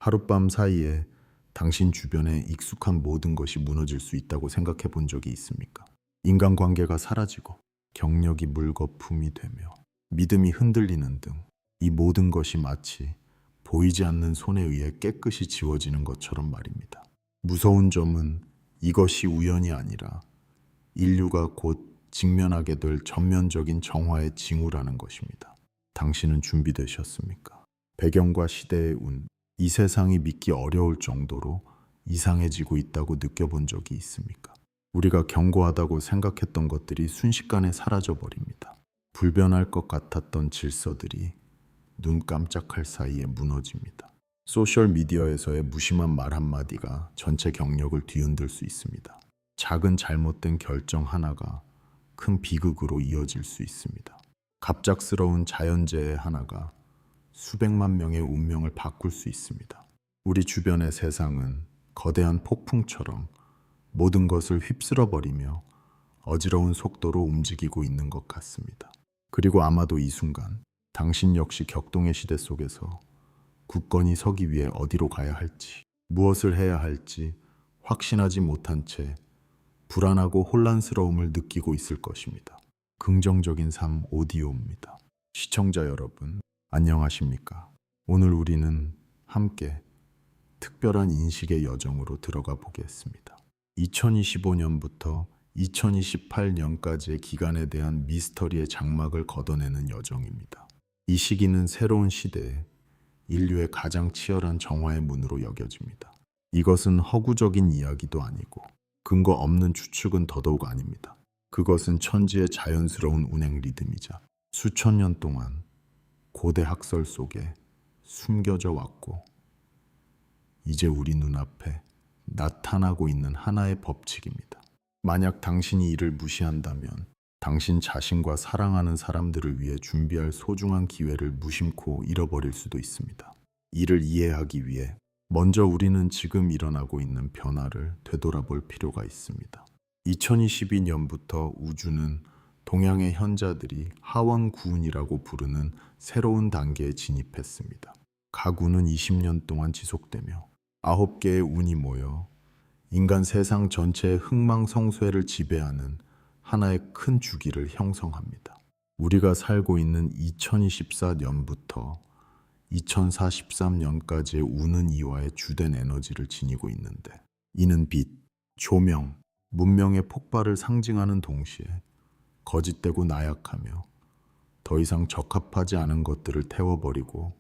하룻밤 사이에 당신 주변에 익숙한 모든 것이 무너질 수 있다고 생각해 본 적이 있습니까? 인간관계가 사라지고 경력이 물거품이 되며 믿음이 흔들리는 등 이 모든 것이 마치 보이지 않는 손에 의해 깨끗이 지워지는 것처럼 말입니다. 무서운 점은 이것이 우연이 아니라 인류가 곧 직면하게 될 전면적인 정화의 징후라는 것입니다. 당신은 준비되셨습니까? 배경과 시대의 운, 이 세상이 믿기 어려울 정도로 이상해지고 있다고 느껴본 적이 있습니까? 우리가 견고하다고 생각했던 것들이 순식간에 사라져버립니다. 불변할 것 같았던 질서들이 눈 깜짝할 사이에 무너집니다. 소셜미디어에서의 무심한 말 한마디가 전체 경력을 뒤흔들 수 있습니다. 작은 잘못된 결정 하나가 큰 비극으로 이어질 수 있습니다. 갑작스러운 자연재해 하나가 수백만 명의 운명을 바꿀 수 있습니다. 우리 주변의 세상은 거대한 폭풍처럼 모든 것을 휩쓸어버리며 어지러운 속도로 움직이고 있는 것 같습니다. 그리고 아마도 이 순간 당신 역시 격동의 시대 속에서 굳건히 서기 위해 어디로 가야 할지, 무엇을 해야 할지 확신하지 못한 채 불안하고 혼란스러움을 느끼고 있을 것입니다. 긍정적인 삶 오디오입니다. 시청자 여러분, 안녕하십니까? 오늘 우리는 함께 특별한 인식의 여정으로 들어가 보겠습니다. 2025년부터 2028년까지의 기간에 대한 미스터리의 장막을 걷어내는 여정입니다. 이 시기는 새로운 시대에 인류의 가장 치열한 정화의 문으로 여겨집니다. 이것은 허구적인 이야기도 아니고 근거 없는 추측은 더더욱 아닙니다. 그것은 천지의 자연스러운 운행 리듬이자 수천 년 동안 고대 학설 속에 숨겨져 왔고 이제 우리 눈앞에 나타나고 있는 하나의 법칙입니다. 만약 당신이 이를 무시한다면 당신 자신과 사랑하는 사람들을 위해 준비할 소중한 기회를 무심코 잃어버릴 수도 있습니다. 이를 이해하기 위해 먼저 우리는 지금 일어나고 있는 변화를 되돌아볼 필요가 있습니다. 2022년부터 우주는 동양의 현자들이 하원구운이라고 부르는 새로운 단계에 진입했습니다. 각 운은 20년 동안 지속되며 9개의 운이 모여 인간 세상 전체의 흥망성쇠를 지배하는 하나의 큰 주기를 형성합니다. 우리가 살고 있는 2024년부터 2043년까지의 우는 이와의 주된 에너지를 지니고 있는데 이는 빛, 조명, 문명의 폭발을 상징하는 동시에 거짓되고 나약하며 더 이상 적합하지 않은 것들을 태워버리고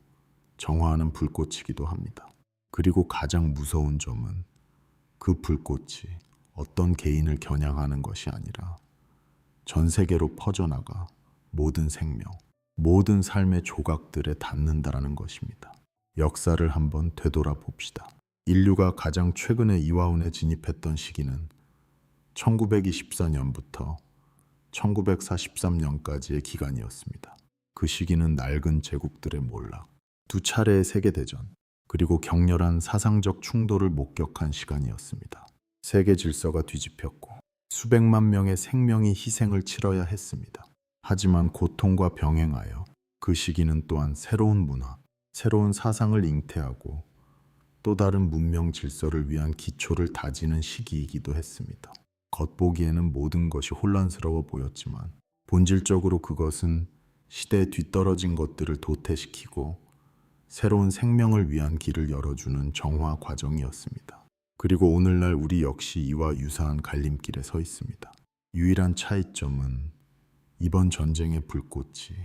정화하는 불꽃이기도 합니다. 그리고 가장 무서운 점은 그 불꽃이 어떤 개인을 겨냥하는 것이 아니라 전 세계로 퍼져나가 모든 생명, 모든 삶의 조각들에 닿는다라는 것입니다. 역사를 한번 되돌아봅시다. 인류가 가장 최근에 이화운에 진입했던 시기는 1924년부터 1943년까지의 기간이었습니다. 그 시기는 낡은 제국들의 몰락, 두 차례의 세계대전, 그리고 격렬한 사상적 충돌을 목격한 시간이었습니다. 세계 질서가 뒤집혔고 수백만 명의 생명이 희생을 치러야 했습니다. 하지만 고통과 병행하여 그 시기는 또한 새로운 문화, 새로운 사상을 잉태하고 또 다른 문명 질서를 위한 기초를 다지는 시기이기도 했습니다. 겉보기에는 모든 것이 혼란스러워 보였지만 본질적으로 그것은 시대에 뒤떨어진 것들을 도태시키고 새로운 생명을 위한 길을 열어주는 정화 과정이었습니다. 그리고 오늘날 우리 역시 이와 유사한 갈림길에 서 있습니다. 유일한 차이점은 이번 전쟁의 불꽃이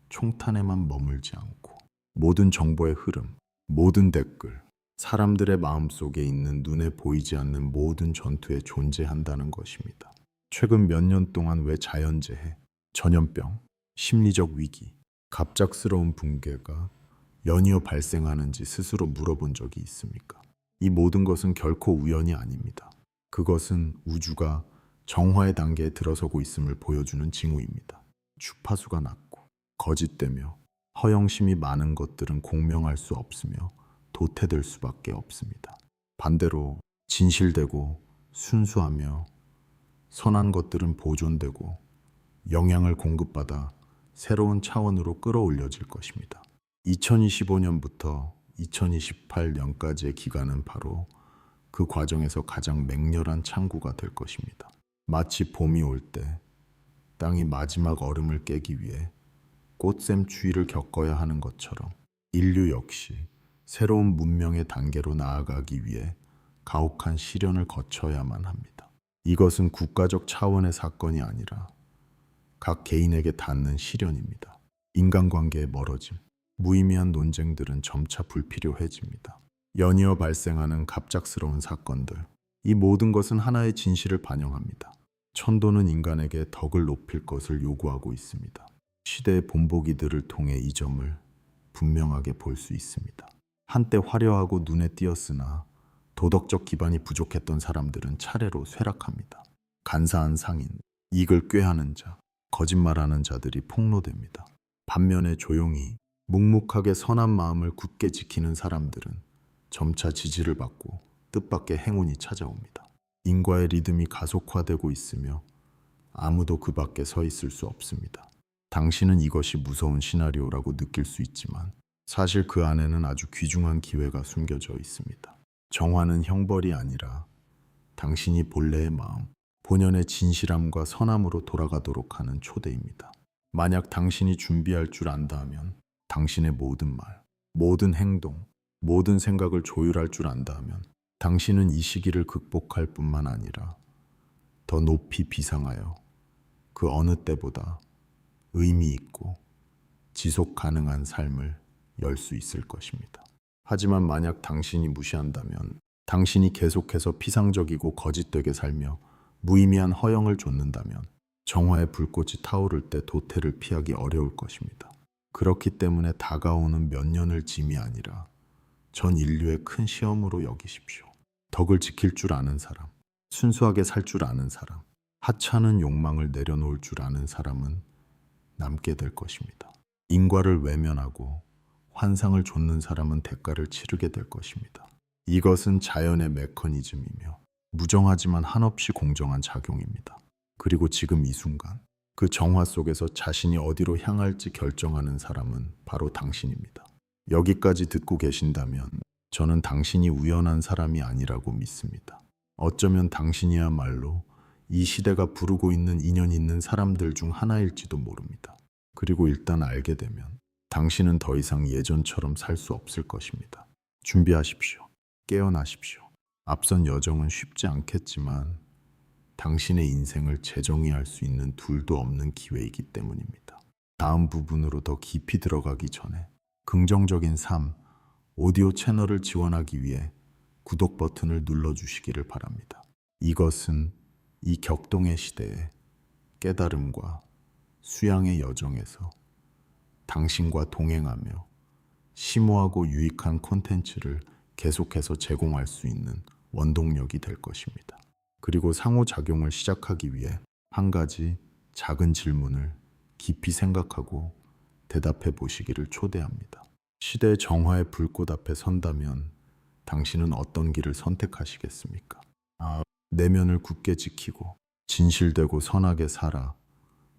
총탄에만 머물지 않고 모든 정보의 흐름, 모든 댓글, 사람들의 마음속에 있는 눈에 보이지 않는 모든 전투에 존재한다는 것입니다. 최근 몇 년 동안 왜 자연재해, 전염병, 심리적 위기, 갑작스러운 붕괴가 연이어 발생하는지 스스로 물어본 적이 있습니까? 이 모든 것은 결코 우연이 아닙니다. 그것은 우주가 정화의 단계에 들어서고 있음을 보여주는 징후입니다. 주파수가 낮고 거짓되며 허영심이 많은 것들은 공명할 수 없으며 도태될 수밖에 없습니다. 반대로 진실되고 순수하며 선한 것들은 보존되고 영향을 공급받아 새로운 차원으로 끌어올려질 것입니다. 2025년부터 2028년까지의 기간은 바로 그 과정에서 가장 맹렬한 창구가 될 것입니다. 마치 봄이 올 때 땅이 마지막 얼음을 깨기 위해 꽃샘 추위를 겪어야 하는 것처럼 인류 역시 새로운 문명의 단계로 나아가기 위해 가혹한 시련을 거쳐야만 합니다. 이것은 국가적 차원의 사건이 아니라 각 개인에게 닿는 시련입니다. 인간관계의 멀어짐, 무의미한 논쟁들은 점차 불필요해집니다. 연이어 발생하는 갑작스러운 사건들, 이 모든 것은 하나의 진실을 반영합니다. 천도는 인간에게 덕을 높일 것을 요구하고 있습니다. 시대의 본보기들을 통해 이 점을 분명하게 볼 수 있습니다. 한때 화려하고 눈에 띄었으나 도덕적 기반이 부족했던 사람들은 차례로 쇠락합니다. 간사한 상인, 이익을 꾀하는 자, 거짓말하는 자들이 폭로됩니다. 반면에 조용히 묵묵하게 선한 마음을 굳게 지키는 사람들은 점차 지지를 받고 뜻밖의 행운이 찾아옵니다. 인과의 리듬이 가속화되고 있으며 아무도 그 밖에 서 있을 수 없습니다. 당신은 이것이 무서운 시나리오라고 느낄 수 있지만 사실 그 안에는 아주 귀중한 기회가 숨겨져 있습니다. 정화는 형벌이 아니라 당신이 본래의 마음, 본연의 진실함과 선함으로 돌아가도록 하는 초대입니다. 만약 당신이 준비할 줄 안다면 당신의 모든 말, 모든 행동, 모든 생각을 조율할 줄 안다면 당신은 이 시기를 극복할 뿐만 아니라 더 높이 비상하여 그 어느 때보다 의미 있고 지속 가능한 삶을 열 수 있을 것입니다. 하지만 만약 당신이 무시한다면 당신이 계속해서 피상적이고 거짓되게 살며 무의미한 허영을 좇는다면 정화의 불꽃이 타오를 때 도태를 피하기 어려울 것입니다. 그렇기 때문에 다가오는 몇 년을 짐이 아니라 전 인류의 큰 시험으로 여기십시오. 덕을 지킬 줄 아는 사람, 순수하게 살 줄 아는 사람, 하찮은 욕망을 내려놓을 줄 아는 사람은 남게 될 것입니다. 인과를 외면하고 환상을 좇는 사람은 대가를 치르게 될 것입니다. 이것은 자연의 메커니즘이며 무정하지만 한없이 공정한 작용입니다. 그리고 지금 이 순간 그 정화 속에서 자신이 어디로 향할지 결정하는 사람은 바로 당신입니다. 여기까지 듣고 계신다면 저는 당신이 우연한 사람이 아니라고 믿습니다. 어쩌면 당신이야말로 이 시대가 부르고 있는 인연 있는 사람들 중 하나일지도 모릅니다. 그리고 일단 알게 되면 당신은 더 이상 예전처럼 살 수 없을 것입니다. 준비하십시오. 깨어나십시오. 앞선 여정은 쉽지 않겠지만 당신의 인생을 재정의할 수 있는 둘도 없는 기회이기 때문입니다. 다음 부분으로 더 깊이 들어가기 전에 긍정적인 삶 오디오 채널을 지원하기 위해 구독 버튼을 눌러주시기를 바랍니다. 이것은 이 격동의 시대에 깨달음과 수양의 여정에서 당신과 동행하며 심오하고 유익한 콘텐츠를 계속해서 제공할 수 있는 원동력이 될 것입니다. 그리고 상호작용을 시작하기 위해 한 가지 작은 질문을 깊이 생각하고 대답해 보시기를 초대합니다. 시대의 정화의 불꽃 앞에 선다면 당신은 어떤 길을 선택하시겠습니까? A. 내면을 굳게 지키고 진실되고 선하게 살아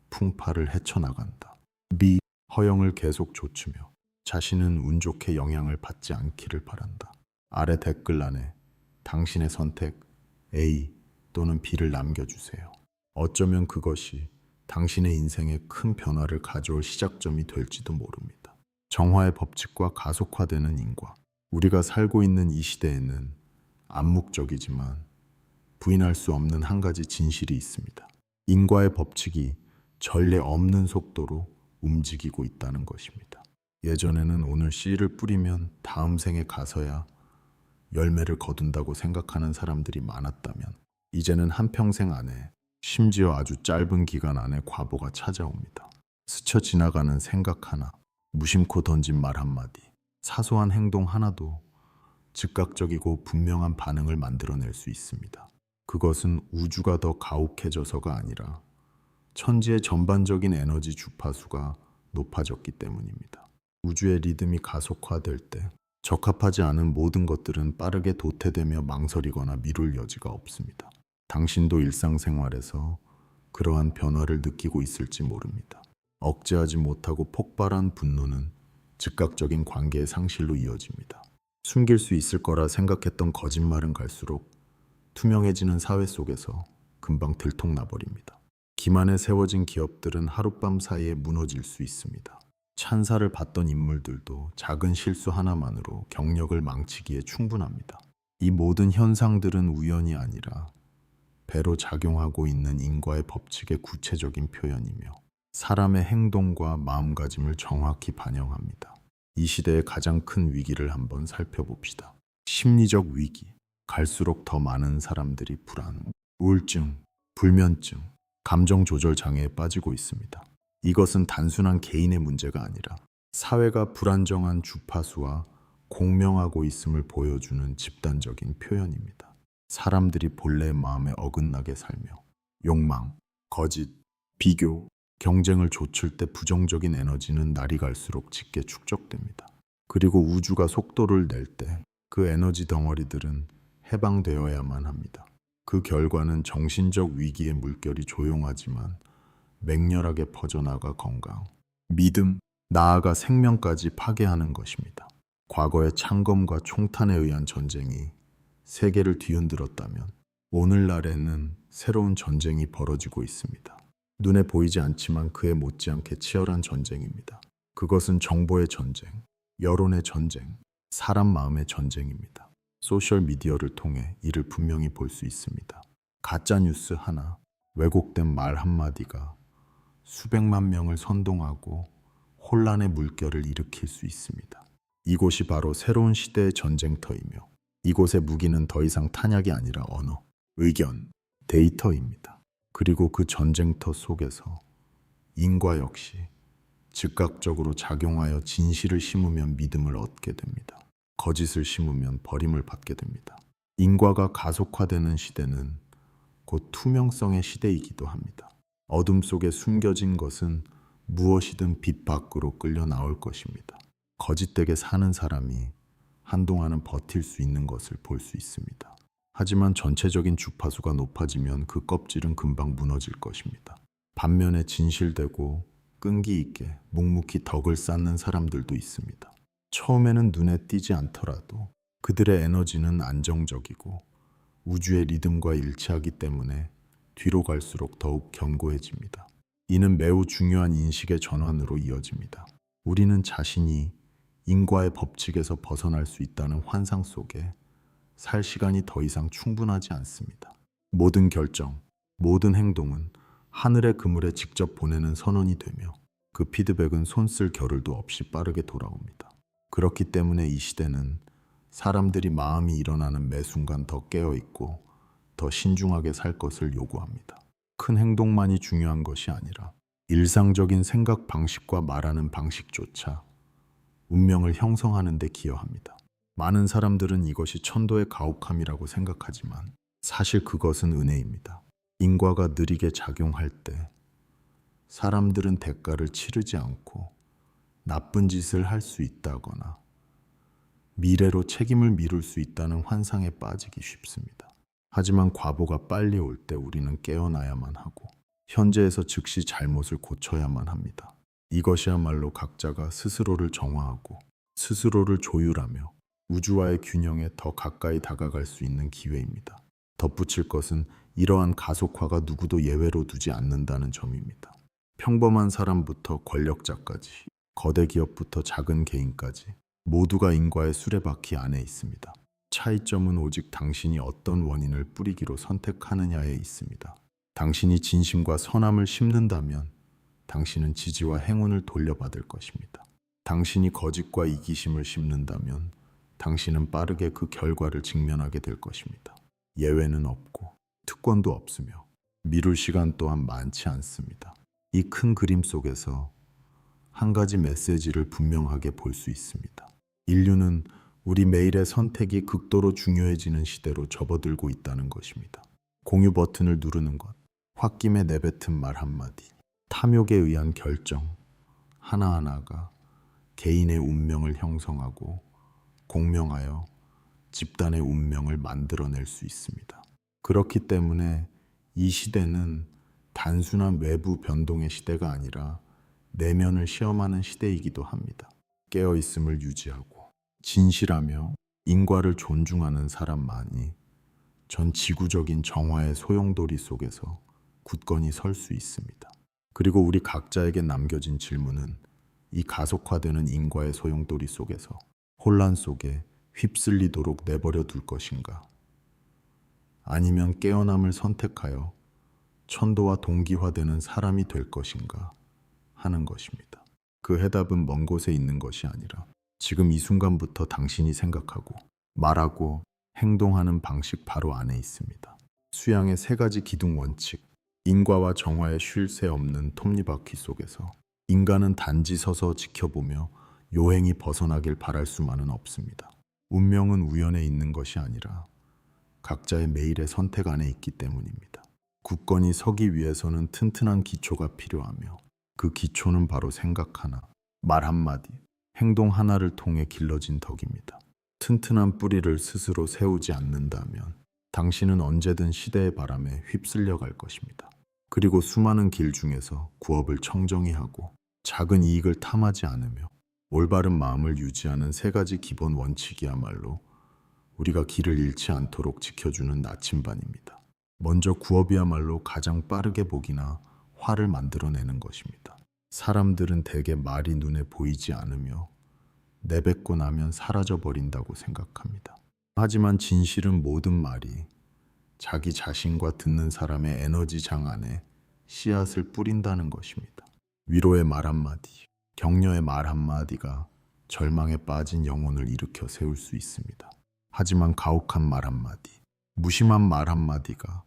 풍파를 헤쳐나간다. B. 허영을 계속 좇으며 자신은 운 좋게 영향을 받지 않기를 바란다. 아래 댓글란에 당신의 선택 A 또는 B를 남겨주세요. 어쩌면 그것이 당신의 인생에 큰 변화를 가져올 시작점이 될지도 모릅니다. 정화의 법칙과 가속화되는 인과. 우리가 살고 있는 이 시대에는 암묵적이지만 부인할 수 없는 한 가지 진실이 있습니다. 인과의 법칙이 전례 없는 속도로 움직이고 있다는 것입니다. 예전에는 오늘 씨를 뿌리면 다음 생에 가서야 열매를 거둔다고 생각하는 사람들이 많았다면 이제는 한평생 안에 심지어 아주 짧은 기간 안에 과보가 찾아옵니다. 스쳐 지나가는 생각 하나, 무심코 던진 말 한마디, 사소한 행동 하나도 즉각적이고 분명한 반응을 만들어낼 수 있습니다. 그것은 우주가 더 가혹해져서가 아니라 천지의 전반적인 에너지 주파수가 높아졌기 때문입니다. 우주의 리듬이 가속화될 때 적합하지 않은 모든 것들은 빠르게 도태되며 망설이거나 미룰 여지가 없습니다. 당신도 일상생활에서 그러한 변화를 느끼고 있을지 모릅니다. 억제하지 못하고 폭발한 분노는 즉각적인 관계의 상실로 이어집니다. 숨길 수 있을 거라 생각했던 거짓말은 갈수록 투명해지는 사회 속에서 금방 들통나버립니다. 기만에 세워진 기업들은 하룻밤 사이에 무너질 수 있습니다. 찬사를 받던 인물들도 작은 실수 하나만으로 경력을 망치기에 충분합니다. 이 모든 현상들은 우연이 아니라 배로 작용하고 있는 인과의 법칙의 구체적인 표현이며 사람의 행동과 마음가짐을 정확히 반영합니다. 이 시대의 가장 큰 위기를 한번 살펴봅시다. 심리적 위기. 갈수록 더 많은 사람들이 불안, 우울증, 불면증, 감정 조절 장애에 빠지고 있습니다. 이것은 단순한 개인의 문제가 아니라 사회가 불안정한 주파수와 공명하고 있음을 보여주는 집단적인 표현입니다. 사람들이 본래의 마음에 어긋나게 살며 욕망, 거짓, 비교, 경쟁을 좇을 때 부정적인 에너지는 날이 갈수록 짙게 축적됩니다. 그리고 우주가 속도를 낼 때 그 에너지 덩어리들은 해방되어야만 합니다. 그 결과는 정신적 위기의 물결이 조용하지만 맹렬하게 퍼져나가 건강, 믿음, 나아가 생명까지 파괴하는 것입니다. 과거의 창검과 총탄에 의한 전쟁이 세계를 뒤흔들었다면 오늘날에는 새로운 전쟁이 벌어지고 있습니다. 눈에 보이지 않지만 그에 못지않게 치열한 전쟁입니다. 그것은 정보의 전쟁, 여론의 전쟁, 사람 마음의 전쟁입니다. 소셜미디어를 통해 이를 분명히 볼 수 있습니다. 가짜뉴스 하나, 왜곡된 말 한마디가 수백만 명을 선동하고 혼란의 물결을 일으킬 수 있습니다. 이곳이 바로 새로운 시대의 전쟁터이며 이곳의 무기는 더 이상 탄약이 아니라 언어, 의견, 데이터입니다. 그리고 그 전쟁터 속에서 인과 역시 즉각적으로 작용하여 진실을 심으면 믿음을 얻게 됩니다. 거짓을 심으면 버림을 받게 됩니다. 인과가 가속화되는 시대는 곧 투명성의 시대이기도 합니다. 어둠 속에 숨겨진 것은 무엇이든 빛 밖으로 끌려 나올 것입니다. 거짓되게 사는 사람이 한동안은 버틸 수 있는 것을 볼 수 있습니다. 하지만 전체적인 주파수가 높아지면 그 껍질은 금방 무너질 것입니다. 반면에 진실되고 끈기 있게 묵묵히 덕을 쌓는 사람들도 있습니다. 처음에는 눈에 띄지 않더라도 그들의 에너지는 안정적이고 우주의 리듬과 일치하기 때문에 뒤로 갈수록 더욱 견고해집니다. 이는 매우 중요한 인식의 전환으로 이어집니다. 우리는 자신이 인과의 법칙에서 벗어날 수 있다는 환상 속에 살 시간이 더 이상 충분하지 않습니다. 모든 결정, 모든 행동은 하늘의 그물에 직접 보내는 선언이 되며 그 피드백은 손쓸 겨를도 없이 빠르게 돌아옵니다. 그렇기 때문에 이 시대는 사람들이 마음이 일어나는 매 순간 더 깨어있고 더 신중하게 살 것을 요구합니다. 큰 행동만이 중요한 것이 아니라 일상적인 생각 방식과 말하는 방식조차 운명을 형성하는 데 기여합니다. 많은 사람들은 이것이 천도의 가혹함이라고 생각하지만 사실 그것은 은혜입니다. 인과가 느리게 작용할 때 사람들은 대가를 치르지 않고 나쁜 짓을 할 수 있다거나 미래로 책임을 미룰 수 있다는 환상에 빠지기 쉽습니다. 하지만 과보가 빨리 올 때 우리는 깨어나야만 하고 현재에서 즉시 잘못을 고쳐야만 합니다. 이것이야말로 각자가 스스로를 정화하고 스스로를 조율하며 우주와의 균형에 더 가까이 다가갈 수 있는 기회입니다. 덧붙일 것은 이러한 가속화가 누구도 예외로 두지 않는다는 점입니다. 평범한 사람부터 권력자까지, 거대 기업부터 작은 개인까지 모두가 인과의 수레바퀴 안에 있습니다. 차이점은 오직 당신이 어떤 원인을 뿌리기로 선택하느냐에 있습니다. 당신이 진심과 선함을 심는다면 당신은 지지와 행운을 돌려받을 것입니다. 당신이 거짓과 이기심을 심는다면 당신은 빠르게 그 결과를 직면하게 될 것입니다. 예외는 없고 특권도 없으며 미룰 시간 또한 많지 않습니다. 이 큰 그림 속에서 한 가지 메시지를 분명하게 볼 수 있습니다. 인류는 우리 매일의 선택이 극도로 중요해지는 시대로 접어들고 있다는 것입니다. 공유 버튼을 누르는 것, 홧김에 내뱉은 말 한마디, 탐욕에 의한 결정 하나하나가 개인의 운명을 형성하고 공명하여 집단의 운명을 만들어낼 수 있습니다. 그렇기 때문에 이 시대는 단순한 외부 변동의 시대가 아니라 내면을 시험하는 시대이기도 합니다. 깨어있음을 유지하고 진실하며 인과를 존중하는 사람만이 전 지구적인 정화의 소용돌이 속에서 굳건히 설 수 있습니다. 그리고 우리 각자에게 남겨진 질문은 이 가속화되는 인과의 소용돌이 속에서 혼란 속에 휩쓸리도록 내버려 둘 것인가? 아니면 깨어남을 선택하여 천도와 동기화되는 사람이 될 것인가 하는 것입니다. 그 해답은 먼 곳에 있는 것이 아니라 지금 이 순간부터 당신이 생각하고 말하고 행동하는 방식 바로 안에 있습니다. 수양의 세 가지 기둥 원칙, 인과와 정화에 쉴 새 없는 톱니바퀴 속에서 인간은 단지 서서 지켜보며 요행이 벗어나길 바랄 수만은 없습니다. 운명은 우연에 있는 것이 아니라 각자의 매일의 선택 안에 있기 때문입니다. 굳건히 서기 위해서는 튼튼한 기초가 필요하며 그 기초는 바로 생각 하나, 말 한마디, 행동 하나를 통해 길러진 덕입니다. 튼튼한 뿌리를 스스로 세우지 않는다면 당신은 언제든 시대의 바람에 휩쓸려 갈 것입니다. 그리고 수많은 길 중에서 구업을 청정히 하고 작은 이익을 탐하지 않으며 올바른 마음을 유지하는 세 가지 기본 원칙이야말로 우리가 길을 잃지 않도록 지켜주는 나침반입니다. 먼저 구업이야말로 가장 빠르게 복이나 화를 만들어내는 것입니다. 사람들은 대개 말이 눈에 보이지 않으며 내뱉고 나면 사라져버린다고 생각합니다. 하지만 진실은 모든 말이 자기 자신과 듣는 사람의 에너지장 안에 씨앗을 뿌린다는 것입니다. 위로의 말 한마디, 격려의 말 한마디가 절망에 빠진 영혼을 일으켜 세울 수 있습니다. 하지만 가혹한 말 한마디, 무심한 말 한마디가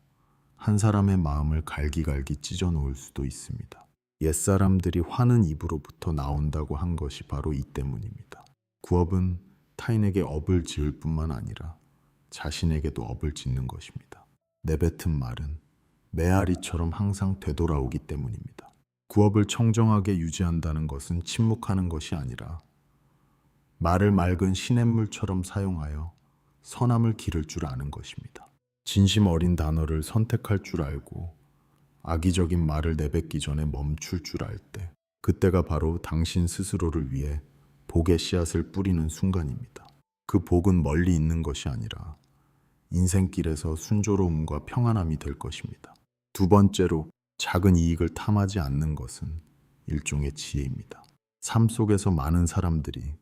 한 사람의 마음을 갈기갈기 찢어 놓을 수도 있습니다. 옛사람들이 화는 입으로부터 나온다고 한 것이 바로 이 때문입니다. 구업은 타인에게 업을 지을 뿐만 아니라 자신에게도 업을 짓는 것입니다. 내뱉은 말은 메아리처럼 항상 되돌아오기 때문입니다. 구업을 청정하게 유지한다는 것은 침묵하는 것이 아니라 말을 맑은 시냇물처럼 사용하여 선함을 기를 줄 아는 것입니다. 진심 어린 단어를 선택할 줄 알고 악의적인 말을 내뱉기 전에 멈출 줄 알 때, 그때가 바로 당신 스스로를 위해 복의 씨앗을 뿌리는 순간입니다. 그 복은 멀리 있는 것이 아니라 인생길에서 순조로움과 평안함이 될 것입니다. 두 번째로, 작은 이익을 탐하지 않는 것은 일종의 지혜입니다. 삶 속에서 많은 사람들이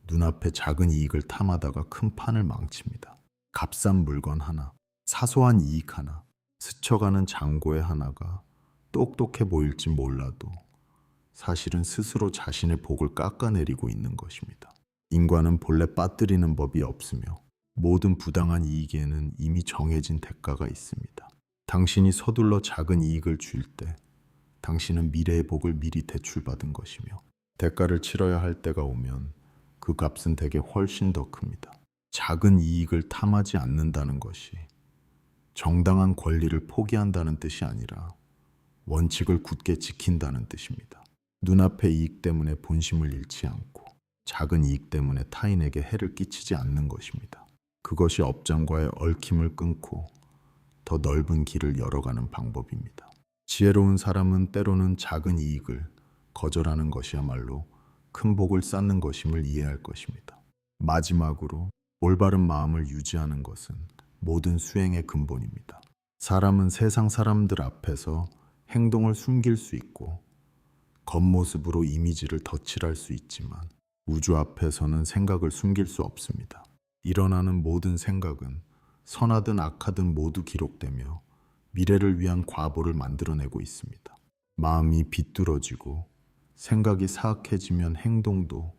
눈앞에 작은 이익을 탐하다가 큰 판을 망칩니다. 값싼 물건 하나, 사소한 이익 하나, 스쳐가는 잔고의 하나가 똑똑해 보일지 몰라도 사실은 스스로 자신의 복을 깎아내리고 있는 것입니다. 인과는 본래 빠뜨리는 법이 없으며 모든 부당한 이익에는 이미 정해진 대가가 있습니다. 당신이 서둘러 작은 이익을 줄 때 당신은 미래의 복을 미리 대출받은 것이며 대가를 치러야 할 때가 오면 그 값은 대개 훨씬 더 큽니다. 작은 이익을 탐하지 않는다는 것이 정당한 권리를 포기한다는 뜻이 아니라 원칙을 굳게 지킨다는 뜻입니다. 눈앞의 이익 때문에 본심을 잃지 않고 작은 이익 때문에 타인에게 해를 끼치지 않는 것입니다. 그것이 업장과의 얽힘을 끊고 더 넓은 길을 열어가는 방법입니다. 지혜로운 사람은 때로는 작은 이익을 거절하는 것이야말로 큰 복을 쌓는 것임을 이해할 것입니다. 마지막으로, 올바른 마음을 유지하는 것은 모든 수행의 근본입니다. 사람은 세상 사람들 앞에서 행동을 숨길 수 있고 겉모습으로 이미지를 덧칠할 수 있지만 우주 앞에서는 생각을 숨길 수 없습니다. 일어나는 모든 생각은 선하든 악하든 모두 기록되며 미래를 위한 과보를 만들어내고 있습니다. 마음이 비뚤어지고 생각이 사악해지면 행동도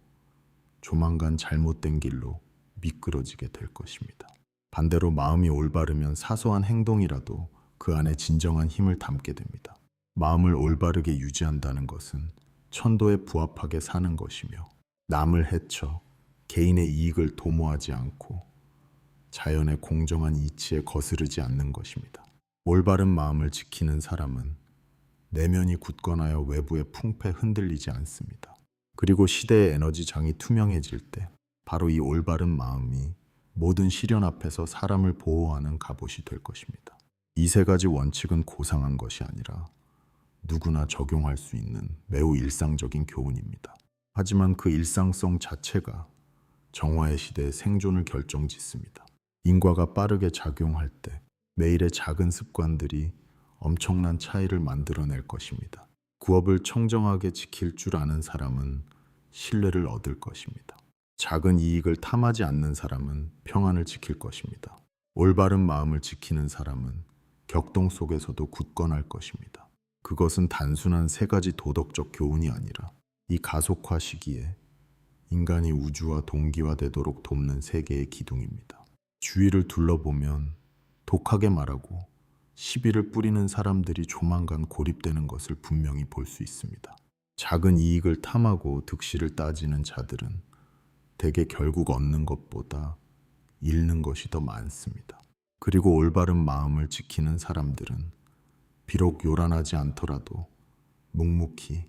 조만간 잘못된 길로 미끄러지게 될 것입니다. 반대로 마음이 올바르면 사소한 행동이라도 그 안에 진정한 힘을 담게 됩니다. 마음을 올바르게 유지한다는 것은 천도에 부합하게 사는 것이며 남을 해쳐 개인의 이익을 도모하지 않고 자연의 공정한 이치에 거스르지 않는 것입니다. 올바른 마음을 지키는 사람은 내면이 굳건하여 외부의 풍패 흔들리지 않습니다. 그리고 시대의 에너지장이 투명해질 때 바로 이 올바른 마음이 모든 시련 앞에서 사람을 보호하는 갑옷이 될 것입니다. 이 세 가지 원칙은 고상한 것이 아니라 누구나 적용할 수 있는 매우 일상적인 교훈입니다. 하지만 그 일상성 자체가 정화의 시대의 생존을 결정짓습니다. 인과가 빠르게 작용할 때 매일의 작은 습관들이 엄청난 차이를 만들어낼 것입니다. 구업을 청정하게 지킬 줄 아는 사람은 신뢰를 얻을 것입니다. 작은 이익을 탐하지 않는 사람은 평안을 지킬 것입니다. 올바른 마음을 지키는 사람은 격동 속에서도 굳건할 것입니다. 그것은 단순한 세 가지 도덕적 교훈이 아니라 이 가속화 시기에 인간이 우주와 동기화되도록 돕는 세계의 기둥입니다. 주위를 둘러보면 독하게 말하고 시비를 뿌리는 사람들이 조만간 고립되는 것을 분명히 볼 수 있습니다. 작은 이익을 탐하고 득실을 따지는 자들은 대개 결국 얻는 것보다 잃는 것이 더 많습니다. 그리고 올바른 마음을 지키는 사람들은 비록 요란하지 않더라도 묵묵히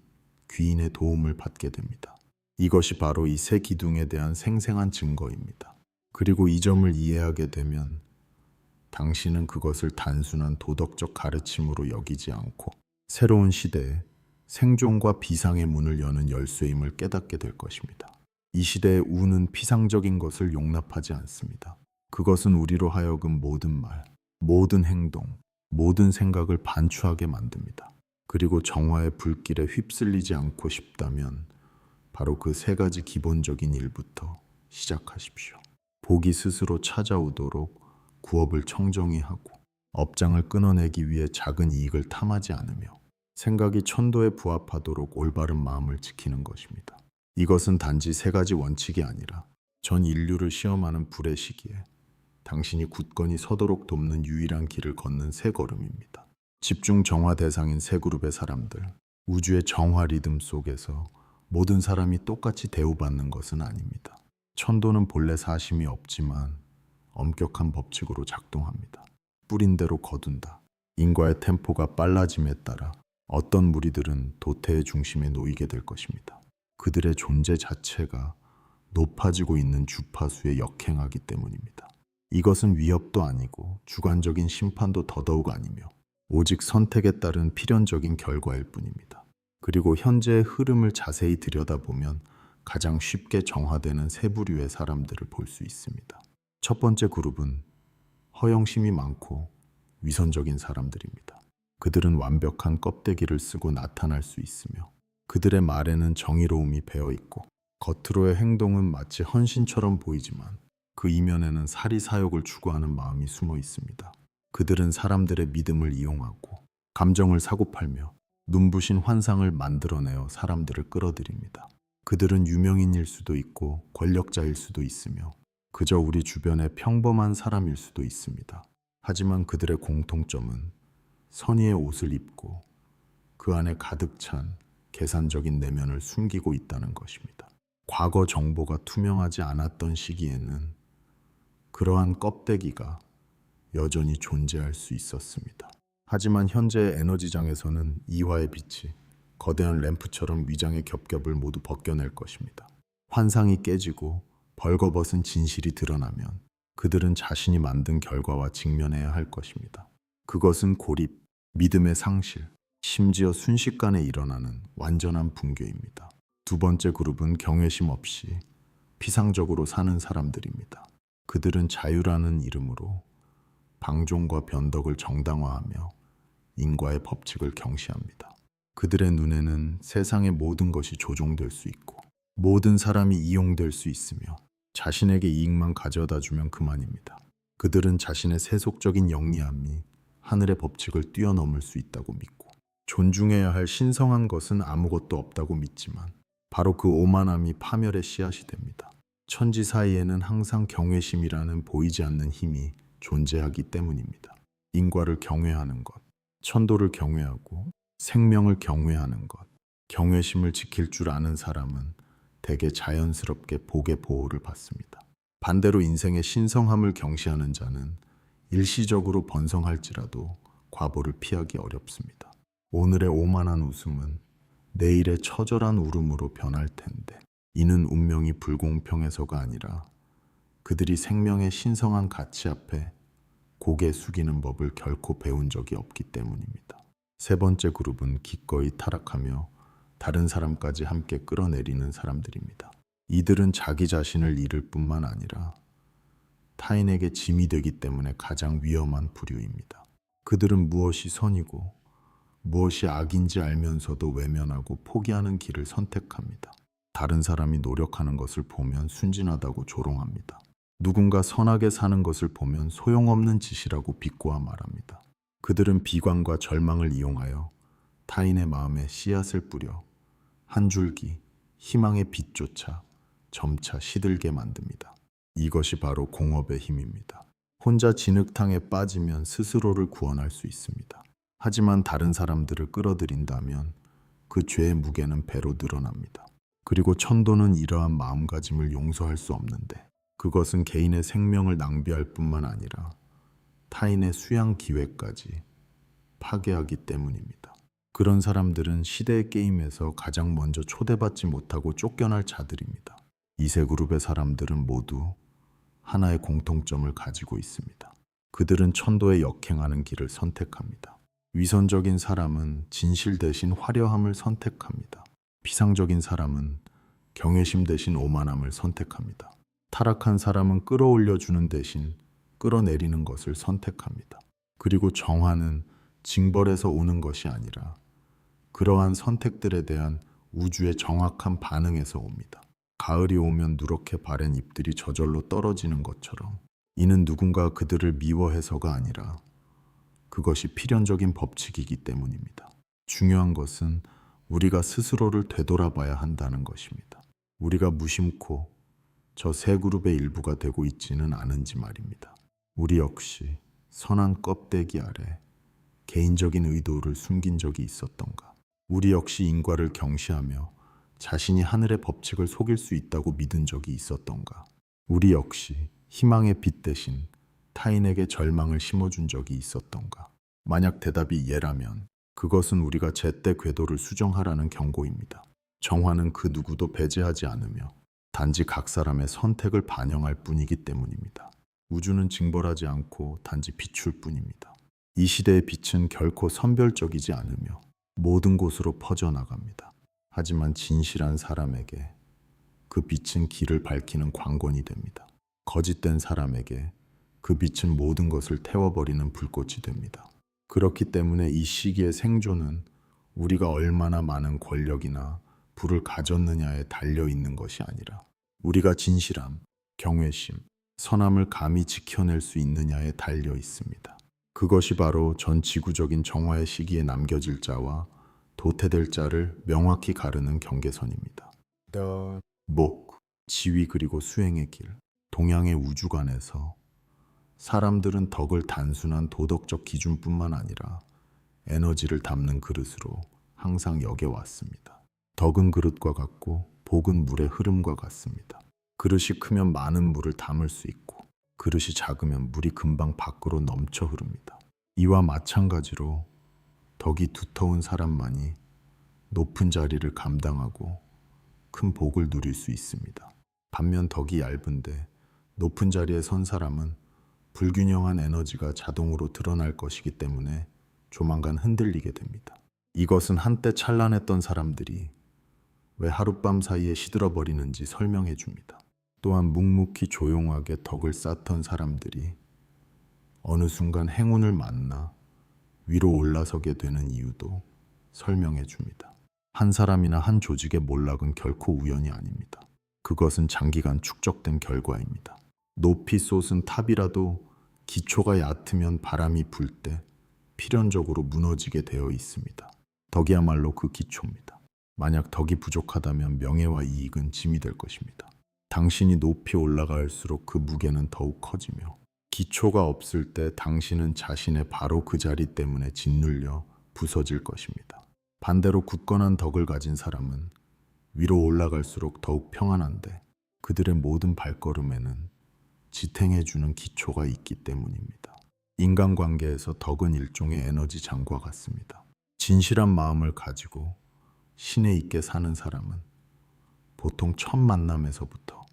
귀인의 도움을 받게 됩니다. 이것이 바로 이 세 기둥에 대한 생생한 증거입니다. 그리고 이 점을 이해하게 되면 당신은 그것을 단순한 도덕적 가르침으로 여기지 않고 새로운 시대에 생존과 비상의 문을 여는 열쇠임을 깨닫게 될 것입니다. 이 시대의 우는 피상적인 것을 용납하지 않습니다. 그것은 우리로 하여금 모든 말, 모든 행동, 모든 생각을 반추하게 만듭니다. 그리고 정화의 불길에 휩쓸리지 않고 싶다면 바로 그 세 가지 기본적인 일부터 시작하십시오. 복이 스스로 찾아오도록 구업을 청정히 하고 업장을 끊어내기 위해 작은 이익을 탐하지 않으며 생각이 천도에 부합하도록 올바른 마음을 지키는 것입니다. 이것은 단지 세 가지 원칙이 아니라 전 인류를 시험하는 불의 시기에 당신이 굳건히 서도록 돕는 유일한 길을 걷는 세 걸음입니다. 집중 정화 대상인 세 그룹의 사람들, 우주의 정화 리듬 속에서 모든 사람이 똑같이 대우받는 것은 아닙니다. 천도는 본래 사심이 없지만 엄격한 법칙으로 작동합니다. 뿌린 대로 거둔다. 인과의 템포가 빨라짐에 따라 어떤 무리들은 도태의 중심에 놓이게 될 것입니다. 그들의 존재 자체가 높아지고 있는 주파수에 역행하기 때문입니다. 이것은 위협도 아니고 주관적인 심판도 더더욱 아니며 오직 선택에 따른 필연적인 결과일 뿐입니다. 그리고 현재의 흐름을 자세히 들여다보면 가장 쉽게 정화되는 세 부류의 사람들을 볼 수 있습니다. 첫 번째 그룹은 허영심이 많고 위선적인 사람들입니다. 그들은 완벽한 껍데기를 쓰고 나타날 수 있으며 그들의 말에는 정의로움이 배어 있고 겉으로의 행동은 마치 헌신처럼 보이지만 그 이면에는 사리사욕을 추구하는 마음이 숨어 있습니다. 그들은 사람들의 믿음을 이용하고 감정을 사고팔며 눈부신 환상을 만들어내어 사람들을 끌어들입니다. 그들은 유명인일 수도 있고 권력자일 수도 있으며 그저 우리 주변의 평범한 사람일 수도 있습니다. 하지만 그들의 공통점은 선의의 옷을 입고 그 안에 가득 찬 계산적인 내면을 숨기고 있다는 것입니다. 과거 정보가 투명하지 않았던 시기에는 그러한 껍데기가 여전히 존재할 수 있었습니다. 하지만 현재의 에너지장에서는 이화의 빛이 거대한 램프처럼 위장의 겹겹을 모두 벗겨낼 것입니다. 환상이 깨지고 벌거벗은 진실이 드러나면 그들은 자신이 만든 결과와 직면해야 할 것입니다. 그것은 고립, 믿음의 상실, 심지어 순식간에 일어나는 완전한 붕괴입니다. 두 번째 그룹은 경외심 없이 피상적으로 사는 사람들입니다. 그들은 자유라는 이름으로 방종과 변덕을 정당화하며 인과의 법칙을 경시합니다. 그들의 눈에는 세상의 모든 것이 조종될 수 있고 모든 사람이 이용될 수 있으며 자신에게 이익만 가져다 주면 그만입니다. 그들은 자신의 세속적인 영리함이 하늘의 법칙을 뛰어넘을 수 있다고 믿고 존중해야 할 신성한 것은 아무것도 없다고 믿지만 바로 그 오만함이 파멸의 씨앗이 됩니다. 천지 사이에는 항상 경외심이라는 보이지 않는 힘이 존재하기 때문입니다. 인과를 경외하는 것, 천도를 경외하고 생명을 경외하는 것, 경외심을 지킬 줄 아는 사람은 대개 자연스럽게 복의 보호를 받습니다. 반대로 인생의 신성함을 경시하는 자는 일시적으로 번성할지라도 과보를 피하기 어렵습니다. 오늘의 오만한 웃음은 내일의 처절한 울음으로 변할 텐데 이는 운명이 불공평해서가 아니라 그들이 생명의 신성한 가치 앞에 고개 숙이는 법을 결코 배운 적이 없기 때문입니다. 세 번째 그룹은 기꺼이 타락하며 다른 사람까지 함께 끌어내리는 사람들입니다. 이들은 자기 자신을 잃을 뿐만 아니라 타인에게 짐이 되기 때문에 가장 위험한 부류입니다. 그들은 무엇이 선이고 무엇이 악인지 알면서도 외면하고 포기하는 길을 선택합니다. 다른 사람이 노력하는 것을 보면 순진하다고 조롱합니다. 누군가 선하게 사는 것을 보면 소용없는 짓이라고 비꼬아 말합니다. 그들은 비관과 절망을 이용하여 타인의 마음에 씨앗을 뿌려 한 줄기 희망의 빛조차 점차 시들게 만듭니다. 이것이 바로 공업의 힘입니다. 혼자 진흙탕에 빠지면 스스로를 구원할 수 있습니다. 하지만 다른 사람들을 끌어들인다면 그 죄의 무게는 배로 늘어납니다. 그리고 천도는 이러한 마음가짐을 용서할 수 없는데 그것은 개인의 생명을 낭비할 뿐만 아니라 타인의 수양 기회까지 파괴하기 때문입니다. 그런 사람들은 시대의 게임에서 가장 먼저 초대받지 못하고 쫓겨날 자들입니다. 이 세 그룹의 사람들은 모두 하나의 공통점을 가지고 있습니다. 그들은 천도에 역행하는 길을 선택합니다. 위선적인 사람은 진실 대신 화려함을 선택합니다. 피상적인 사람은 경외심 대신 오만함을 선택합니다. 타락한 사람은 끌어올려주는 대신 끌어내리는 것을 선택합니다. 그리고 정화는 징벌에서 오는 것이 아니라 그러한 선택들에 대한 우주의 정확한 반응에서 옵니다. 가을이 오면 누렇게 바랜 잎들이 저절로 떨어지는 것처럼 이는 누군가 그들을 미워해서가 아니라 그것이 필연적인 법칙이기 때문입니다. 중요한 것은 우리가 스스로를 되돌아봐야 한다는 것입니다. 우리가 무심코 저 세 그룹의 일부가 되고 있지는 않은지 말입니다. 우리 역시 선한 껍데기 아래 개인적인 의도를 숨긴 적이 있었던가? 우리 역시 인과를 경시하며 자신이 하늘의 법칙을 속일 수 있다고 믿은 적이 있었던가? 우리 역시 희망의 빛 대신 타인에게 절망을 심어준 적이 있었던가? 만약 대답이 예라면 그것은 우리가 제때 궤도를 수정하라는 경고입니다. 정화는 그 누구도 배제하지 않으며 단지 각 사람의 선택을 반영할 뿐이기 때문입니다. 우주는 징벌하지 않고 단지 비출 뿐입니다. 이 시대의 빛은 결코 선별적이지 않으며 모든 곳으로 퍼져나갑니다. 하지만 진실한 사람에게 그 빛은 길을 밝히는 광권이 됩니다. 거짓된 사람에게 그 빛은 모든 것을 태워버리는 불꽃이 됩니다. 그렇기 때문에 이 시기의 생존은 우리가 얼마나 많은 권력이나 부를 가졌느냐에 달려 있는 것이 아니라 우리가 진실함, 경외심, 선함을 감히 지켜낼 수 있느냐에 달려 있습니다. 그것이 바로 전 지구적인 정화의 시기에 남겨질 자와 도태될 자를 명확히 가르는 경계선입니다. 목, 지위 그리고 수행의 길, 동양의 우주관에서 사람들은 덕을 단순한 도덕적 기준뿐만 아니라 에너지를 담는 그릇으로 항상 여겨왔습니다. 덕은 그릇과 같고 복은 물의 흐름과 같습니다. 그릇이 크면 많은 물을 담을 수 있고 그릇이 작으면 물이 금방 밖으로 넘쳐 흐릅니다. 이와 마찬가지로 덕이 두터운 사람만이 높은 자리를 감당하고 큰 복을 누릴 수 있습니다. 반면 덕이 얇은데 높은 자리에 선 사람은 불균형한 에너지가 자동으로 드러날 것이기 때문에 조만간 흔들리게 됩니다. 이것은 한때 찬란했던 사람들이 왜 하룻밤 사이에 시들어버리는지 설명해 줍니다. 또한 묵묵히 조용하게 덕을 쌓던 사람들이 어느 순간 행운을 만나 위로 올라서게 되는 이유도 설명해 줍니다. 한 사람이나 한 조직의 몰락은 결코 우연이 아닙니다. 그것은 장기간 축적된 결과입니다. 높이 솟은 탑이라도 기초가 얕으면 바람이 불 때 필연적으로 무너지게 되어 있습니다. 덕이야말로 그 기초입니다. 만약 덕이 부족하다면 명예와 이익은 짐이 될 것입니다. 당신이 높이 올라갈수록 그 무게는 더욱 커지며 기초가 없을 때 당신은 자신의 바로 그 자리 때문에 짓눌려 부서질 것입니다. 반대로 굳건한 덕을 가진 사람은 위로 올라갈수록 더욱 평안한데 그들의 모든 발걸음에는 지탱해주는 기초가 있기 때문입니다. 인간관계에서 덕은 일종의 에너지 장과 같습니다. 진실한 마음을 가지고 신에 있게 사는 사람은 보통 첫 만남에서부터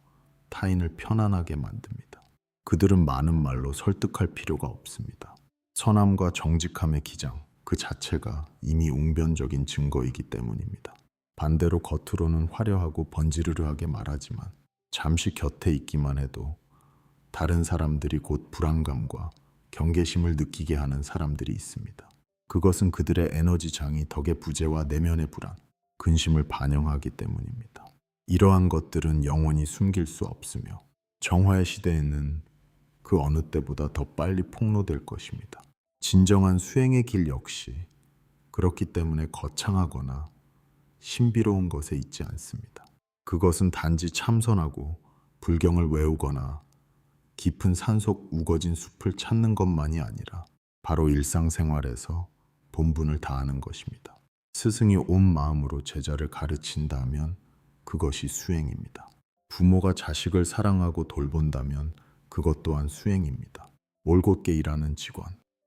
타인을 편안하게 만듭니다. 그들은 많은 말로 설득할 필요가 없습니다. 선함과 정직함의 기장 그 자체가 이미 웅변적인 증거이기 때문입니다. 반대로 겉으로는 화려하고 번지르르하게 말하지만 잠시 곁에 있기만 해도 다른 사람들이 곧 불안감과 경계심을 느끼게 하는 사람들이 있습니다. 그것은 그들의 에너지장이 덕의 부재와 내면의 불안, 근심을 반영하기 때문입니다. 이러한 것들은 영원히 숨길 수 없으며 정화의 시대에는 그 어느 때보다 더 빨리 폭로될 것입니다. 진정한 수행의 길 역시 그렇기 때문에 거창하거나 신비로운 것에 있지 않습니다. 그것은 단지 참선하고 불경을 외우거나 깊은 산속 우거진 숲을 찾는 것만이 아니라 바로 일상생활에서 본분을 다하는 것입니다. 스승이 온 마음으로 제자를 가르친다면 그것이 수행입니다. 부모가 자식을 사랑하고 돌본다면 그것 또한 수행입니다. 올곧게 일하는 직원,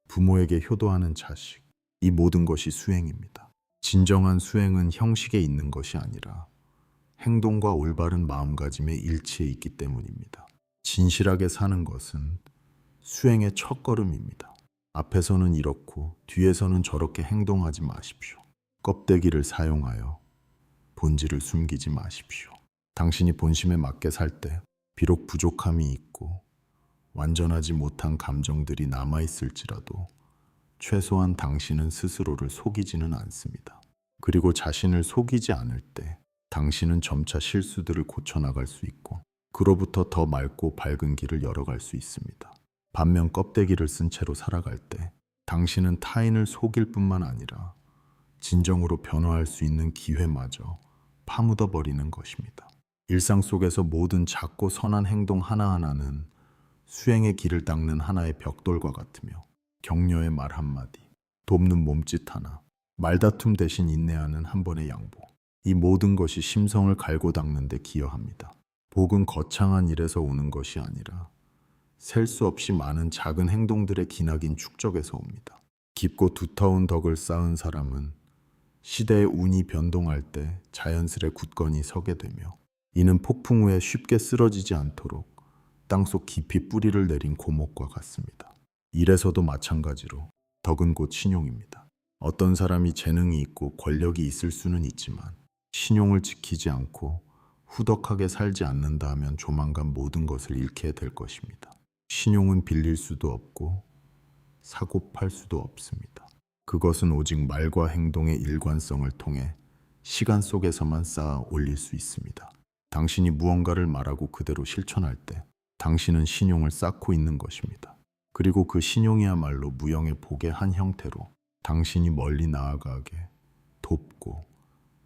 부모에게 효도하는 자식, 이 모든 것이 수행입니다. 진정한 수행은 형식에 있는 것이 아니라 행동과 올바른 마음가짐의 일치에 있기 때문입니다. 진실하게 사는 것은 수행의 첫걸음입니다. 앞에서는 이렇고 뒤에서는 저렇게 행동하지 마십시오. 껍데기를 사용하여 본질을 숨기지 마십시오. 당신이 본심에 맞게 살 때 비록 부족함이 있고 완전하지 못한 감정들이 남아있을지라도 최소한 당신은 스스로를 속이지는 않습니다. 그리고 자신을 속이지 않을 때 당신은 점차 실수들을 고쳐나갈 수 있고 그로부터 더 맑고 밝은 길을 열어갈 수 있습니다. 반면 껍데기를 쓴 채로 살아갈 때 당신은 타인을 속일 뿐만 아니라 진정으로 변화할 수 있는 기회마저 파묻어버리는 것입니다. 일상 속에서 모든 작고 선한 행동 하나하나는 수행의 길을 닦는 하나의 벽돌과 같으며 격려의 말 한마디, 돕는 몸짓 하나, 말다툼 대신 인내하는 한 번의 양보, 이 모든 것이 심성을 갈고 닦는 데 기여합니다. 복은 거창한 일에서 오는 것이 아니라 셀 수 없이 많은 작은 행동들의 기나긴 축적에서 옵니다. 깊고 두터운 덕을 쌓은 사람은 시대의 운이 변동할 때 자연스레 굳건히 서게 되며 이는 폭풍 후에 쉽게 쓰러지지 않도록 땅속 깊이 뿌리를 내린 고목과 같습니다. 일에서도 마찬가지로 덕은 곧 신용입니다. 어떤 사람이 재능이 있고 권력이 있을 수는 있지만 신용을 지키지 않고 후덕하게 살지 않는다 하면 조만간 모든 것을 잃게 될 것입니다. 신용은 빌릴 수도 없고 사고 팔 수도 없습니다. 그것은 오직 말과 행동의 일관성을 통해 시간 속에서만 쌓아 올릴 수 있습니다. 당신이 무언가를 말하고 그대로 실천할 때 당신은 신용을 쌓고 있는 것입니다. 그리고 그 신용이야말로 무형의 복의 한 형태로 당신이 멀리 나아가게 돕고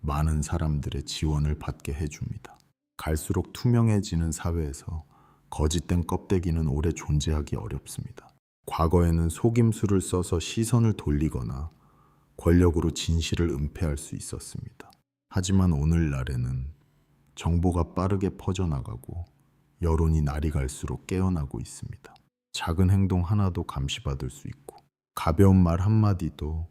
많은 사람들의 지원을 받게 해줍니다. 갈수록 투명해지는 사회에서 거짓된 껍데기는 오래 존재하기 어렵습니다. 과거에는 속임수를 써서 시선을 돌리거나 권력으로 진실을 은폐할 수 있었습니다. 하지만 오늘날에는 정보가 빠르게 퍼져나가고 여론이 날이 갈수록 깨어나고 있습니다. 작은 행동 하나도 감시받을 수 있고 가벼운 말 한마디도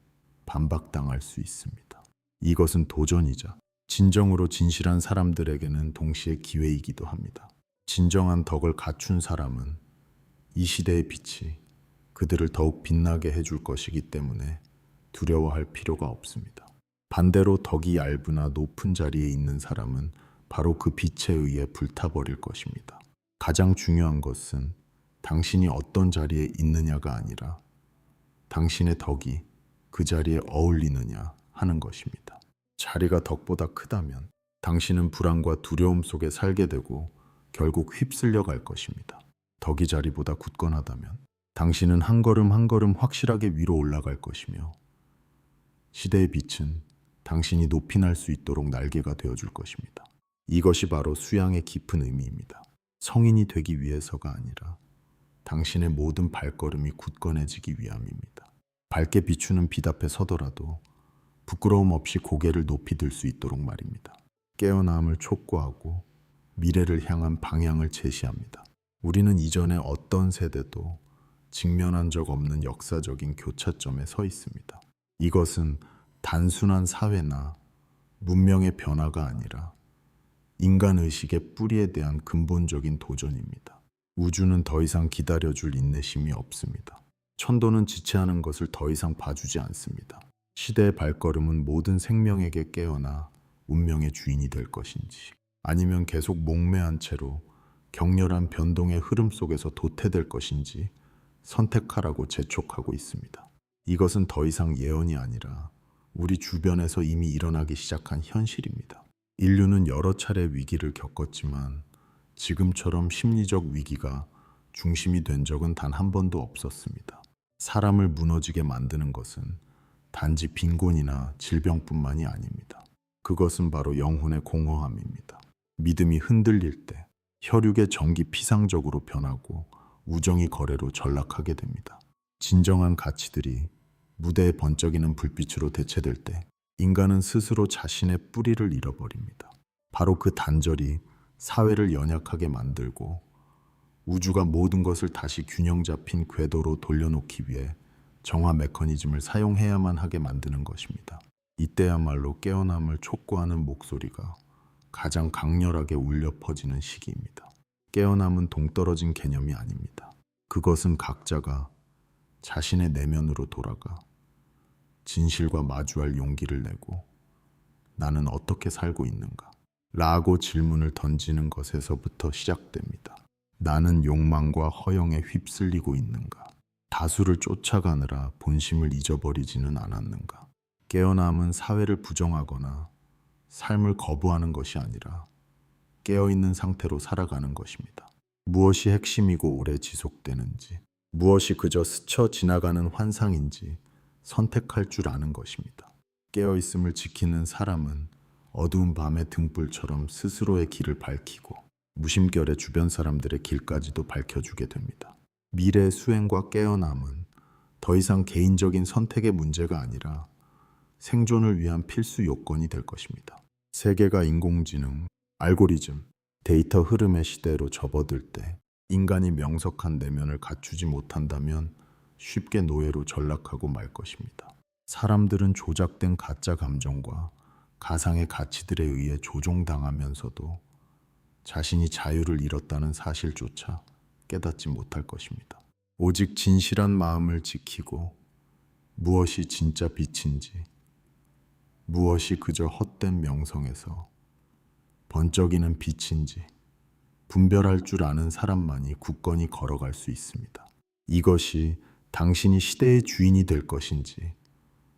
반박당할 수 있습니다. 이것은 도전이자 진정으로 진실한 사람들에게는 동시에 기회이기도 합니다. 진정한 덕을 갖춘 사람은 이 시대의 빛이 그들을 더욱 빛나게 해줄 것이기 때문에 두려워할 필요가 없습니다. 반대로 덕이 얇으나 높은 자리에 있는 사람은 바로 그 빛에 의해 불타버릴 것입니다. 가장 중요한 것은 당신이 어떤 자리에 있느냐가 아니라 당신의 덕이 그 자리에 어울리느냐 하는 것입니다. 자리가 덕보다 크다면 당신은 불안과 두려움 속에 살게 되고 결국 휩쓸려 갈 것입니다. 덕이 자리보다 굳건하다면 당신은 한 걸음 한 걸음 확실하게 위로 올라갈 것이며 시대의 빛은 당신이 높이 날 수 있도록 날개가 되어줄 것입니다. 이것이 바로 수양의 깊은 의미입니다. 성인이 되기 위해서가 아니라 당신의 모든 발걸음이 굳건해지기 위함입니다. 밝게 비추는 빛 앞에 서더라도 부끄러움 없이 고개를 높이 들 수 있도록 말입니다. 깨어남을 촉구하고 미래를 향한 방향을 제시합니다. 우리는 이전의 어떤 세대도 직면한 적 없는 역사적인 교차점에 서 있습니다. 이것은 단순한 사회나 문명의 변화가 아니라 인간의식의 뿌리에 대한 근본적인 도전입니다. 우주는 더 이상 기다려줄 인내심이 없습니다. 천도는 지체하는 것을 더 이상 봐주지 않습니다. 시대의 발걸음은 모든 생명에게 깨어나 운명의 주인이 될 것인지, 아니면 계속 목매한 채로 격렬한 변동의 흐름 속에서 도태될 것인지 선택하라고 재촉하고 있습니다. 이것은 더 이상 예언이 아니라 우리 주변에서 이미 일어나기 시작한 현실입니다. 인류는 여러 차례 위기를 겪었지만 지금처럼 심리적 위기가 중심이 된 적은 단 한 번도 없었습니다. 사람을 무너지게 만드는 것은 단지 빈곤이나 질병뿐만이 아닙니다. 그것은 바로 영혼의 공허함입니다. 믿음이 흔들릴 때 혈육의 정이 피상적으로 변하고 우정이 거래로 전락하게 됩니다. 진정한 가치들이 무대에 번쩍이는 불빛으로 대체될 때 인간은 스스로 자신의 뿌리를 잃어버립니다. 바로 그 단절이 사회를 연약하게 만들고 우주가 모든 것을 다시 균형 잡힌 궤도로 돌려놓기 위해 정화 메커니즘을 사용해야만 하게 만드는 것입니다. 이때야말로 깨어남을 촉구하는 목소리가 가장 강렬하게 울려 퍼지는 시기입니다. 깨어남은 동떨어진 개념이 아닙니다. 그것은 각자가 자신의 내면으로 돌아가 진실과 마주할 용기를 내고 나는 어떻게 살고 있는가? 라고 질문을 던지는 것에서부터 시작됩니다. 나는 욕망과 허영에 휩쓸리고 있는가? 다수를 쫓아가느라 본심을 잊어버리지는 않았는가? 깨어남은 사회를 부정하거나 삶을 거부하는 것이 아니라 깨어있는 상태로 살아가는 것입니다. 무엇이 핵심이고 오래 지속되는지, 무엇이 그저 스쳐 지나가는 환상인지 선택할 줄 아는 것입니다. 깨어있음을 지키는 사람은 어두운 밤의 등불처럼 스스로의 길을 밝히고 무심결에 주변 사람들의 길까지도 밝혀주게 됩니다. 미래 수행과 깨어남은 더 이상 개인적인 선택의 문제가 아니라 생존을 위한 필수 요건이 될 것입니다. 세계가 인공지능, 알고리즘, 데이터 흐름의 시대로 접어들 때 인간이 명석한 내면을 갖추지 못한다면 쉽게 노예로 전락하고 말 것입니다. 사람들은 조작된 가짜 감정과 가상의 가치들에 의해 조종당하면서도 자신이 자유를 잃었다는 사실조차 깨닫지 못할 것입니다. 오직 진실한 마음을 지키고 무엇이 진짜 빛인지, 무엇이 그저 헛된 명성에서 번쩍이는 빛인지 분별할 줄 아는 사람만이 굳건히 걸어갈 수 있습니다. 이것이 당신이 시대의 주인이 될 것인지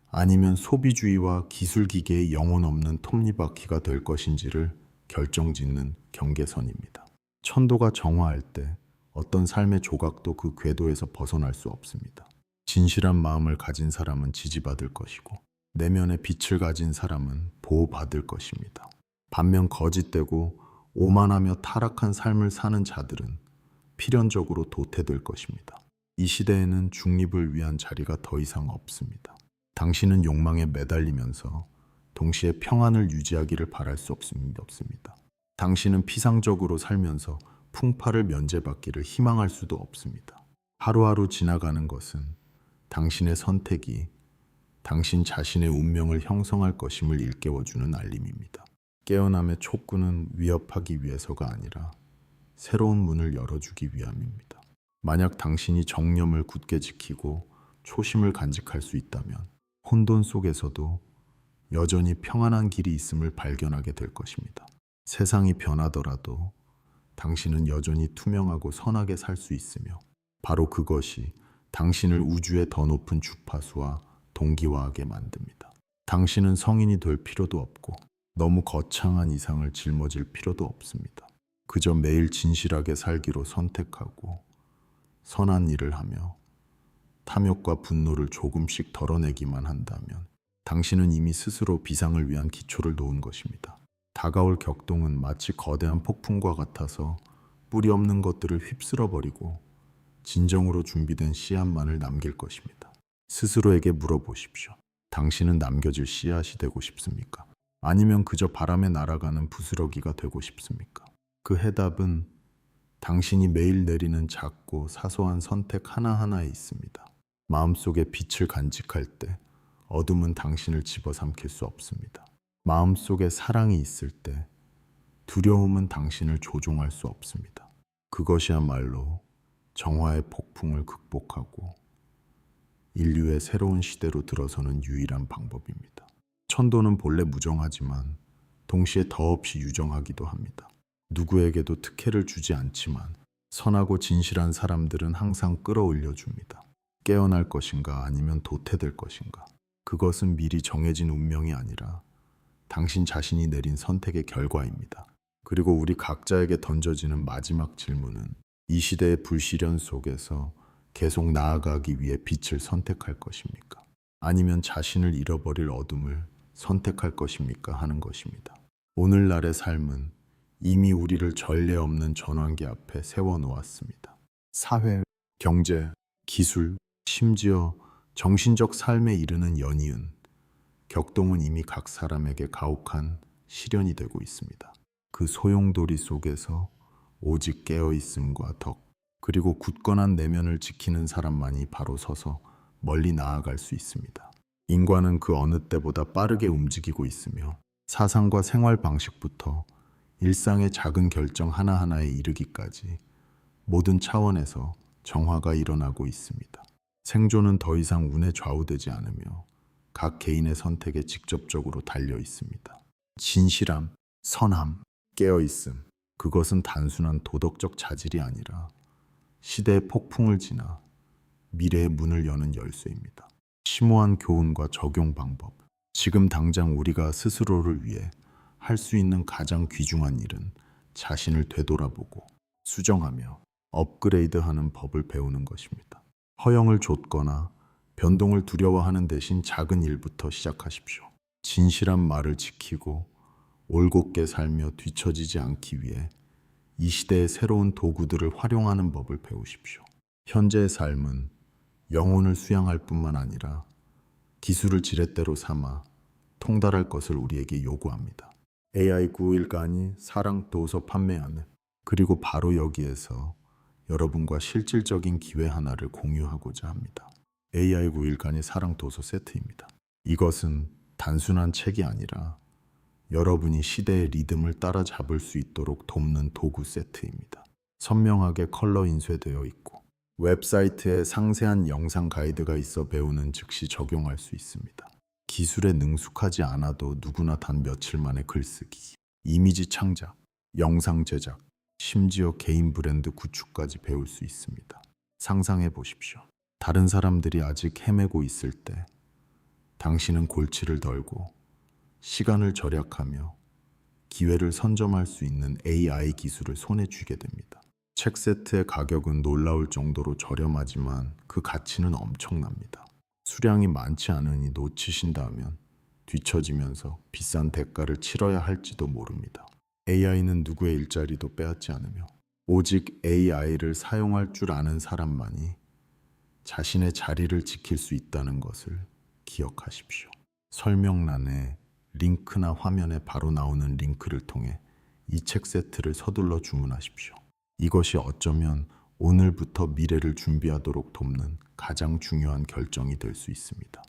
아니면 소비주의와 기술기계의 영혼 없는 톱니바퀴가 될 것인지를 결정짓는 경계선입니다. 천도가 정화할 때 어떤 삶의 조각도 그 궤도에서 벗어날 수 없습니다. 진실한 마음을 가진 사람은 지지받을 것이고 내면의 빛을 가진 사람은 보호받을 것입니다. 반면 거짓되고 오만하며 타락한 삶을 사는 자들은 필연적으로 도태될 것입니다. 이 시대에는 중립을 위한 자리가 더 이상 없습니다. 당신은 욕망에 매달리면서 동시에 평안을 유지하기를 바랄 수 없습니다. 당신은 피상적으로 살면서 풍파를 면제받기를 희망할 수도 없습니다. 하루하루 지나가는 것은 당신의 선택이 당신 자신의 운명을 형성할 것임을 일깨워주는 알림입니다. 깨어남의 촉구는 위협하기 위해서가 아니라 새로운 문을 열어주기 위함입니다. 만약 당신이 정념을 굳게 지키고 초심을 간직할 수 있다면 혼돈 속에서도 여전히 평안한 길이 있음을 발견하게 될 것입니다. 세상이 변하더라도 당신은 여전히 투명하고 선하게 살 수 있으며 바로 그것이 당신을 우주의 더 높은 주파수와 동기화하게 만듭니다. 당신은 성인이 될 필요도 없고 너무 거창한 이상을 짊어질 필요도 없습니다. 그저 매일 진실하게 살기로 선택하고 선한 일을 하며 탐욕과 분노를 조금씩 덜어내기만 한다면 당신은 이미 스스로 비상을 위한 기초를 놓은 것입니다. 다가올 격동은 마치 거대한 폭풍과 같아서 뿌리 없는 것들을 휩쓸어버리고 진정으로 준비된 씨앗만을 남길 것입니다. 스스로에게 물어보십시오. 당신은 남겨질 씨앗이 되고 싶습니까? 아니면 그저 바람에 날아가는 부스러기가 되고 싶습니까? 그 해답은 당신이 매일 내리는 작고 사소한 선택 하나하나에 있습니다. 마음속에 빛을 간직할 때 어둠은 당신을 집어삼킬 수 없습니다. 마음속에 사랑이 있을 때 두려움은 당신을 조종할 수 없습니다. 그것이야말로 정화의 폭풍을 극복하고 인류의 새로운 시대로 들어서는 유일한 방법입니다. 천도는 본래 무정하지만 동시에 더없이 유정하기도 합니다. 누구에게도 특혜를 주지 않지만 선하고 진실한 사람들은 항상 끌어올려 줍니다. 깨어날 것인가 아니면 도태될 것인가. 그것은 미리 정해진 운명이 아니라 당신 자신이 내린 선택의 결과입니다. 그리고 우리 각자에게 던져지는 마지막 질문은 이 시대의 불시련 속에서 계속 나아가기 위해 빛을 선택할 것입니까? 아니면 자신을 잃어버릴 어둠을 선택할 것입니까? 하는 것입니다. 오늘날의 삶은 이미 우리를 전례 없는 전환기 앞에 세워놓았습니다. 사회, 경제, 기술, 심지어 정신적 삶에 이르는 연이은, 격동은 이미 각 사람에게 가혹한 시련이 되고 있습니다. 그 소용돌이 속에서 오직 깨어있음과 덕, 그리고 굳건한 내면을 지키는 사람만이 바로 서서 멀리 나아갈 수 있습니다. 인간은 그 어느 때보다 빠르게 움직이고 있으며 사상과 생활 방식부터 일상의 작은 결정 하나하나에 이르기까지 모든 차원에서 정화가 일어나고 있습니다. 생존은 더 이상 운에 좌우되지 않으며 각 개인의 선택에 직접적으로 달려 있습니다. 진실함, 선함, 깨어있음, 그것은 단순한 도덕적 자질이 아니라 시대의 폭풍을 지나 미래의 문을 여는 열쇠입니다. 심오한 교훈과 적용 방법. 지금 당장 우리가 스스로를 위해 할 수 있는 가장 귀중한 일은 자신을 되돌아보고 수정하며 업그레이드하는 법을 배우는 것입니다. 허영을 좇거나 변동을 두려워하는 대신 작은 일부터 시작하십시오. 진실한 말을 지키고 올곧게 살며 뒤처지지 않기 위해 이 시대의 새로운 도구들을 활용하는 법을 배우십시오. 현재의 삶은 영혼을 수양할 뿐만 아니라 기술을 지렛대로 삼아 통달할 것을 우리에게 요구합니다. AI 9일간이 사랑 도서 판매하는, 그리고 바로 여기에서 여러분과 실질적인 기회 하나를 공유하고자 합니다. AI 9일간이 사랑 도서 세트입니다. 이것은 단순한 책이 아니라 여러분이 시대의 리듬을 따라잡을 수 있도록 돕는 도구 세트입니다. 선명하게 컬러 인쇄되어 있고 웹사이트에 상세한 영상 가이드가 있어 배우는 즉시 적용할 수 있습니다. 기술에 능숙하지 않아도 누구나 단 며칠 만에 글쓰기, 이미지 창작, 영상 제작, 심지어 개인 브랜드 구축까지 배울 수 있습니다. 상상해 보십시오. 다른 사람들이 아직 헤매고 있을 때 당신은 골치를 덜고 시간을 절약하며 기회를 선점할 수 있는 AI 기술을 손에 쥐게 됩니다. 책 세트의 가격은 놀라울 정도로 저렴하지만 그 가치는 엄청납니다. 수량이 많지 않으니 놓치신다면 뒤처지면서 비싼 대가를 치러야 할지도 모릅니다. AI는 누구의 일자리도 빼앗지 않으며 오직 AI를 사용할 줄 아는 사람만이 자신의 자리를 지킬 수 있다는 것을 기억하십시오. 설명란에 링크나 화면에 바로 나오는 링크를 통해 이 책 세트를 서둘러 주문하십시오. 이것이 어쩌면 오늘부터 미래를 준비하도록 돕는 가장 중요한 결정이 될 수 있습니다.